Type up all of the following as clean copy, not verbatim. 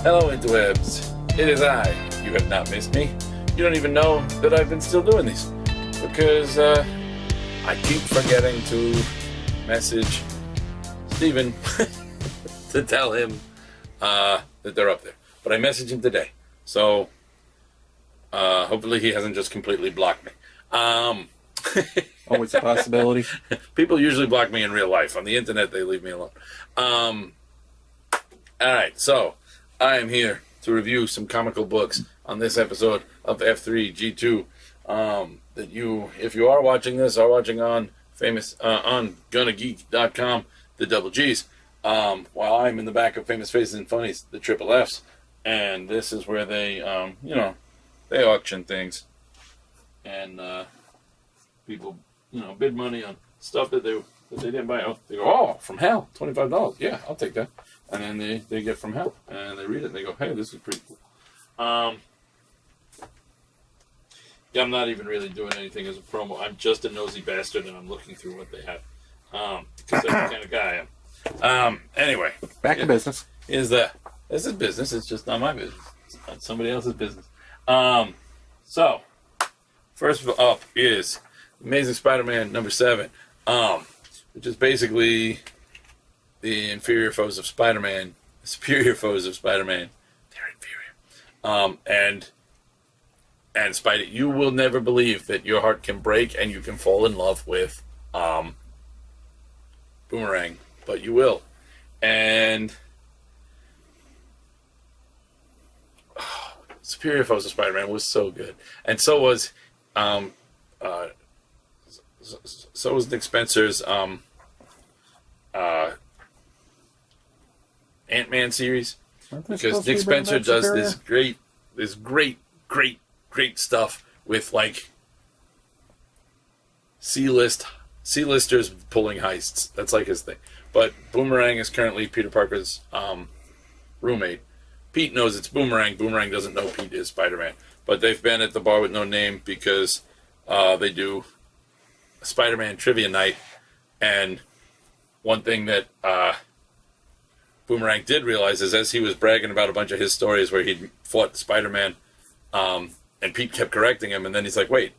Hello, interwebs. It is I. You have not missed me. You don't even know that I've been still doing these because I keep forgetting to message Steven to tell him that they're up there. But I messaged him today, so hopefully he hasn't just completely blocked me. Always a possibility. People usually block me in real life. On the internet, they leave me alone. Alright, so I am here to review some comical books on this episode of F3G2 that you, if you are watching this, are watching on on GonnaGeek.com, the double G's, while I'm in the back of Famous Faces and Funnies, the triple F's, and this is where they, they auction things, and people, bid money on stuff that they didn't buy. Oh, they go, oh, from hell, $25. Yeah, I'll take that. And then they get from hell, and they read it, and they go, hey, this is pretty cool. Yeah, I'm not even really doing anything as a promo. I'm just a nosy bastard, and I'm looking through what they have. Because that's the kind of guy I am. Anyway. Back to business. This is business. It's just not my business. It's not somebody else's business. So, first up is Amazing Spider-Man number 7, which is basically the inferior foes of Spider-Man, the superior foes of Spider-Man. They're inferior. And Spider, you will never believe that your heart can break and you can fall in love with Boomerang, but you will. And Superior Foes of Spider-Man was so good, and so was Nick Spencer's Ant-Man series, because Nick Spencer does this great stuff with like C-listers pulling heists. That's like his thing. But Boomerang is currently Peter Parker's roommate. Pete knows it's Boomerang. Boomerang doesn't know Pete is Spider-Man. But they've been at the bar with no name because they do a Spider-Man trivia night. And one thing that Boomerang did realize is, as he was bragging about a bunch of his stories where he'd fought Spider-Man, and Pete kept correcting him, and then he's like, wait,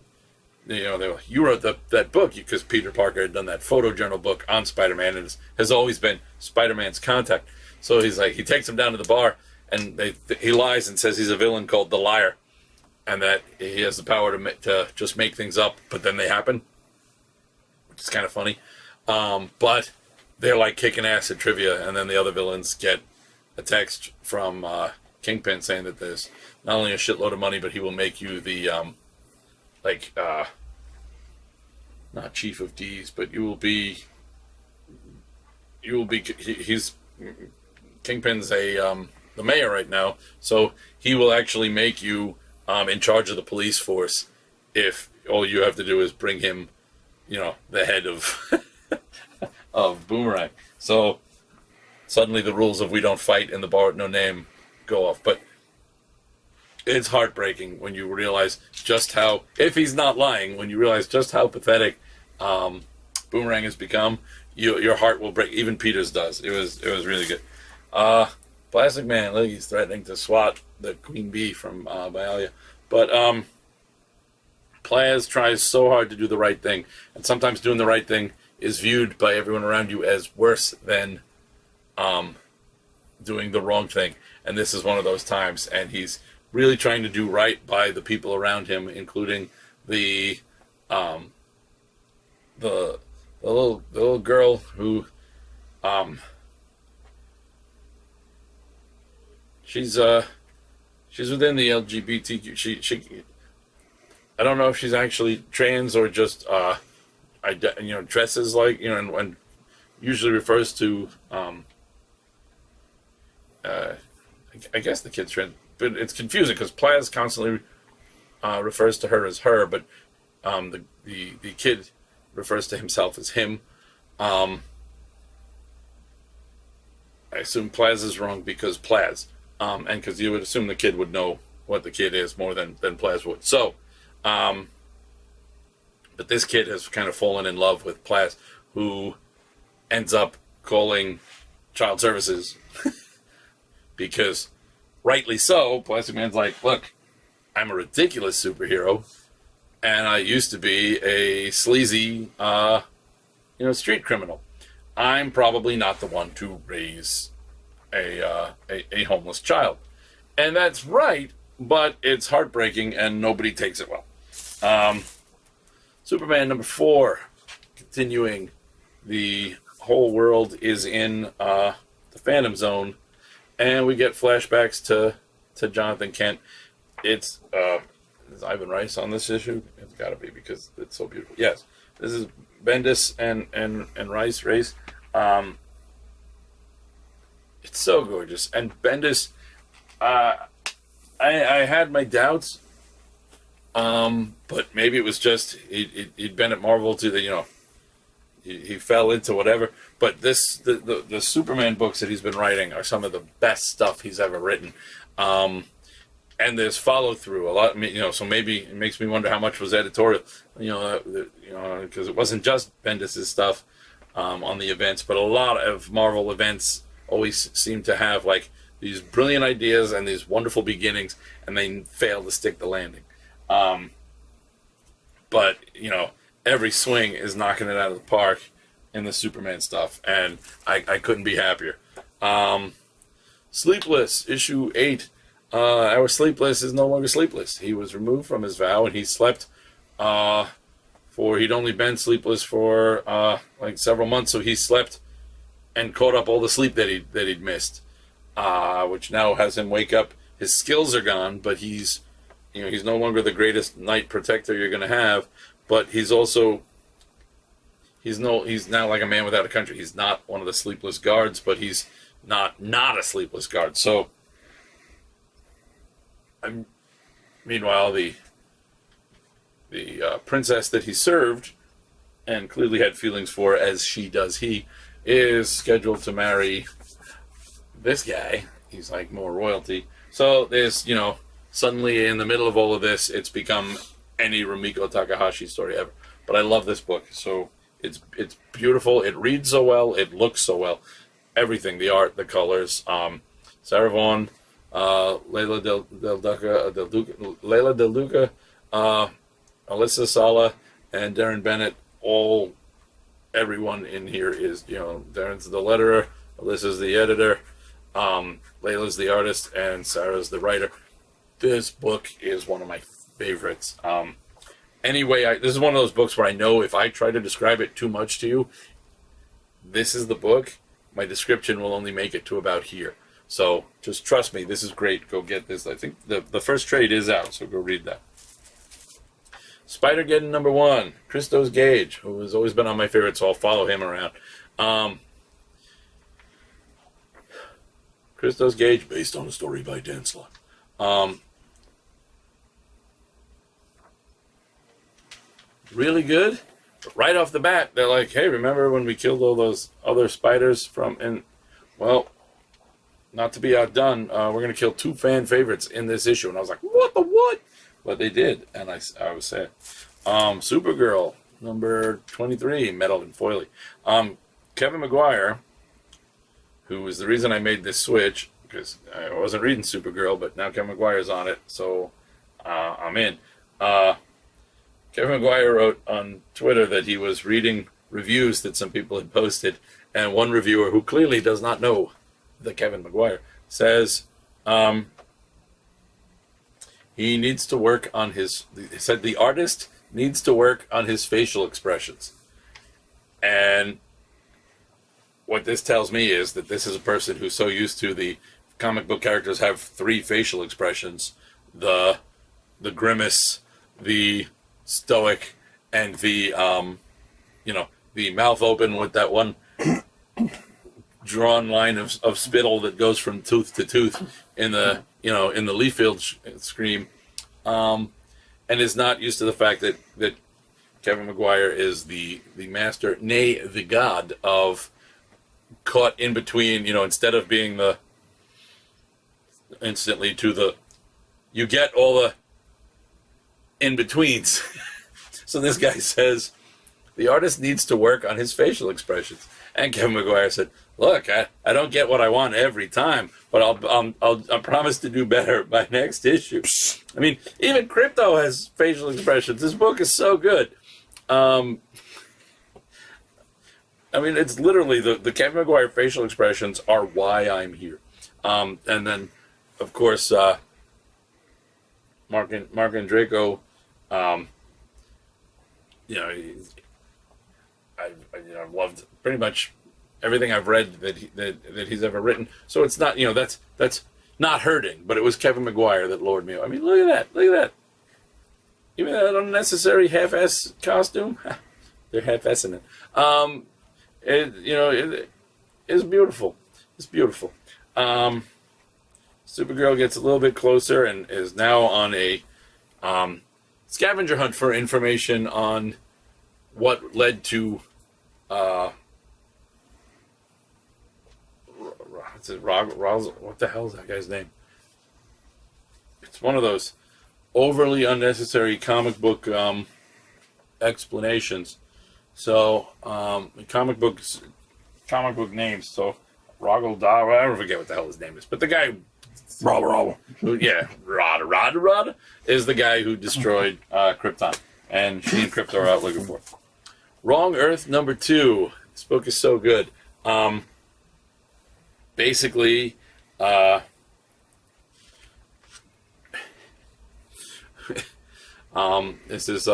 you wrote that book, because Peter Parker had done that photojournal book on Spider-Man, and has always been Spider-Man's contact. So he's like, he takes him down to the bar, and he lies and says he's a villain called the Liar, and that he has the power to just make things up, but then they happen, which is kind of funny. But they're like kicking ass at trivia, and then the other villains get a text from Kingpin saying that there's not only a shitload of money, but he will make you the not chief of D's, but he's Kingpin's the mayor right now, so he will actually make you in charge of the police force if all you have to do is bring him, the head of of Boomerang. So suddenly the rules of we don't fight in the bar with no name go off. But it's heartbreaking when you realize just how, if he's not lying, when you realize just how pathetic Boomerang has become, your heart will break. Even Peter's does. It was really good. Plastic Man, look, he's threatening to swat the queen bee from Bialia. But Plaz tries so hard to do the right thing, and sometimes doing the right thing is viewed by everyone around you as worse than doing the wrong thing. And this is one of those times, and he's really trying to do right by the people around him, including the little girl who she's within the LGBTQ. She I don't know if she's actually trans or just dresses like, and usually refers to I guess the kid's trans, but it's confusing because Plaz constantly refers to her as her, but the kid refers to himself as him. I assume Plaz is wrong because Plaz, and because you would assume the kid would know what the kid is more than Plaz would. So, but this kid has kind of fallen in love with Plaz, who ends up calling child services because rightly so, Plastic Man's like, look, I'm a ridiculous superhero, and I used to be a sleazy, street criminal. I'm probably not the one to raise a homeless child. And that's right, but it's heartbreaking, and nobody takes it well. Superman number 4, continuing. The whole world is in the Phantom Zone, and we get flashbacks to Jonathan Kent. It's is Ivan Rice on this issue? It's got to be, because it's so beautiful. Yes, this is Bendis and Rice race. It's so gorgeous, and Bendis. I had my doubts, but maybe it was just he'd been at Marvel to the he fell into whatever. But the Superman books that he's been writing are some of the best stuff he's ever written. And there's follow through a lot. So maybe it makes me wonder how much was editorial. Because it wasn't just Bendis' stuff on the events, but a lot of Marvel events always seem to have like these brilliant ideas and these wonderful beginnings, and they fail to stick the landing. But every swing is knocking it out of the park in the Superman stuff, and I couldn't be happier. Sleepless, issue 8. Our Sleepless is no longer sleepless. He was removed from his vow, and he slept he'd only been sleepless for like several months, so he slept and caught up all the sleep that he'd missed, which now has him wake up. His skills are gone, but he's no longer the greatest night protector you're going to have, but he's also he's now like a man without a country. He's not one of the sleepless guards, but he's not a sleepless guard. So meanwhile, the princess that he served and clearly had feelings for, as she does he, is scheduled to marry this guy. He's like more royalty. So there's, suddenly in the middle of all of this, it's become any Rumiko Takahashi story ever. But I love this book. So it's beautiful. It reads so well. It looks so well. Everything, the art, the colors. Sarah Vaughan, Leila Del Duca, Alyssa Sala, and Darren Bennett. Everyone in here is, Darren's the letterer, Alyssa's the editor, Layla's the artist, and Sarah's the writer. This book is one of my favorites. This is one of those books where I know if I try to describe it too much to you, this is the book. My description will only make it to about here. So just trust me, this is great. Go get this. I think the first trade is out, so go read that. Spider-Geddon number 1, Christos Gage, who has always been on my favorite, so I'll follow him around. Christos Gage, based on a story by Dan Slott. Really good. But right off the bat, they're like, hey, remember when we killed all those other spiders not to be outdone, we're going to kill 2 fan favorites in this issue. And I was like, what? But they did, and I was sad. Supergirl, number 23, Metal and Foily. Kevin Maguire, who was the reason I made this switch, because I wasn't reading Supergirl, but now Kevin Maguire's on it, so I'm in. Kevin Maguire wrote on Twitter that he was reading reviews that some people had posted, and one reviewer, who clearly does not know the Kevin Maguire, says he needs to work on he said the artist needs to work on his facial expressions. And what this tells me is that this is a person who's so used to the comic book characters have 3 facial expressions: the grimace, the stoic, and the the mouth open with that one drawn line of spittle that goes from tooth to tooth in the in the Leafield scream, and is not used to the fact that Kevin Maguire is the master, nay, the god of caught in between. Instead of being the instantly to the, you get all the in betweens. So this guy says, the artist needs to work on his facial expressions. And Kevin McGuire said, look, I don't get what I want every time, but I'll promise to do better by next issue. I mean, even Crypto has facial expressions. This book is so good. I mean, it's literally the Kevin McGuire facial expressions are why I'm here. And then, of course, Mark Andreyko, you know, I've loved pretty much everything I've read that he's ever written. So it's not, you know, that's not hurting, but it was Kevin McGuire that lured me. I mean, look at that. Even that unnecessary half-ass costume, they're half-assing it. It's beautiful. It's beautiful. Supergirl gets a little bit closer and is now on a scavenger hunt for information on what led to what the hell is that guy's name? It's one of those overly unnecessary comic book explanations. So comic book names. So Rogel Da, I forget what the hell his name is, but the guy Rada is the guy who destroyed Krypton, and she and Krypto are out looking for it. Wrong Earth #2. This book is so good. Basically, this is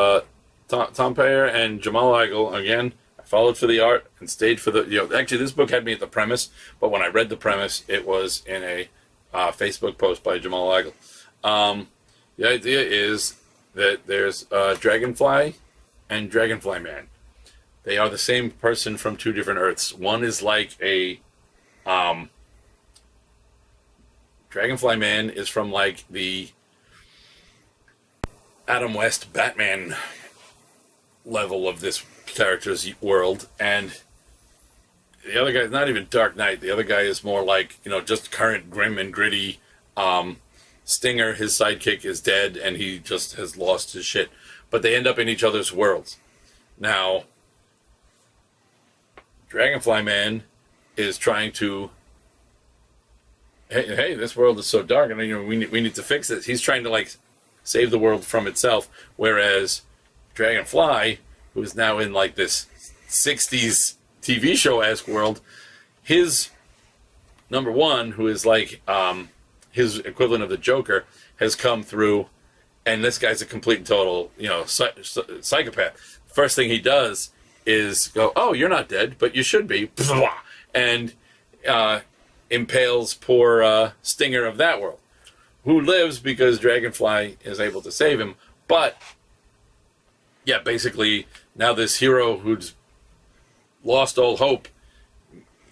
Tom Payer and Jamal Igle again. I followed for the art and stayed for the. Actually, this book had me at the premise, but when I read the premise, it was in a Facebook post by Jamal Igle. The idea is that there's Dragonfly and Dragonfly Man. They are the same person from two different Earths. One is like a Dragonfly Man is from like the Adam West Batman level of this character's world, and the other guy is not even Dark Knight. The other guy is more like, just current grim and gritty. Stinger, his sidekick, is dead, and he just has lost his shit. But they end up in each other's worlds. Now, Dragonfly Man is trying to, hey, this world is so dark, and we need to fix this. He's trying to save the world from itself, whereas Dragonfly, who is now in this 60s TV show-esque world, his number one, who is his equivalent of the Joker, has come through, and this guy's a complete and total, psychopath. First thing he does is go, oh, you're not dead, but you should be, and impales poor Stinger of that world, who lives because Dragonfly is able to save him. But yeah, basically now this hero who's lost all hope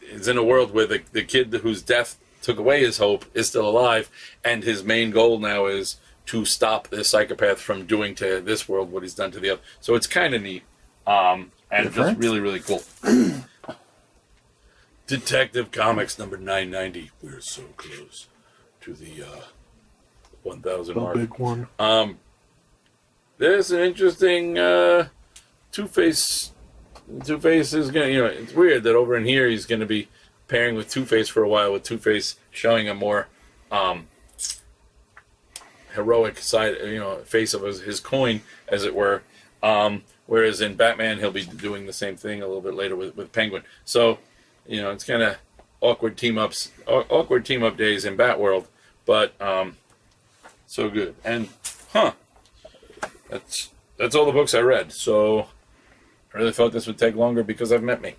is in a world where the kid whose death took away his hope is still alive, and his main goal now is to stop this psychopath from doing to this world what he's done to the other. So it's kind of neat, and just really, really cool. Detective Comics number 990. We're so close to the 1,000 mark. The big one. There's an interesting Two-Face. Two-Face is gonna, it's weird that over in here he's gonna be pairing with Two-Face for a while, with Two-Face showing a more heroic side, face of his coin, as it were. Whereas in Batman, he'll be doing the same thing a little bit later with Penguin. So, it's kind of awkward team-up days in Batworld, but so good. And that's all the books I read. So I really thought this would take longer because I've met me.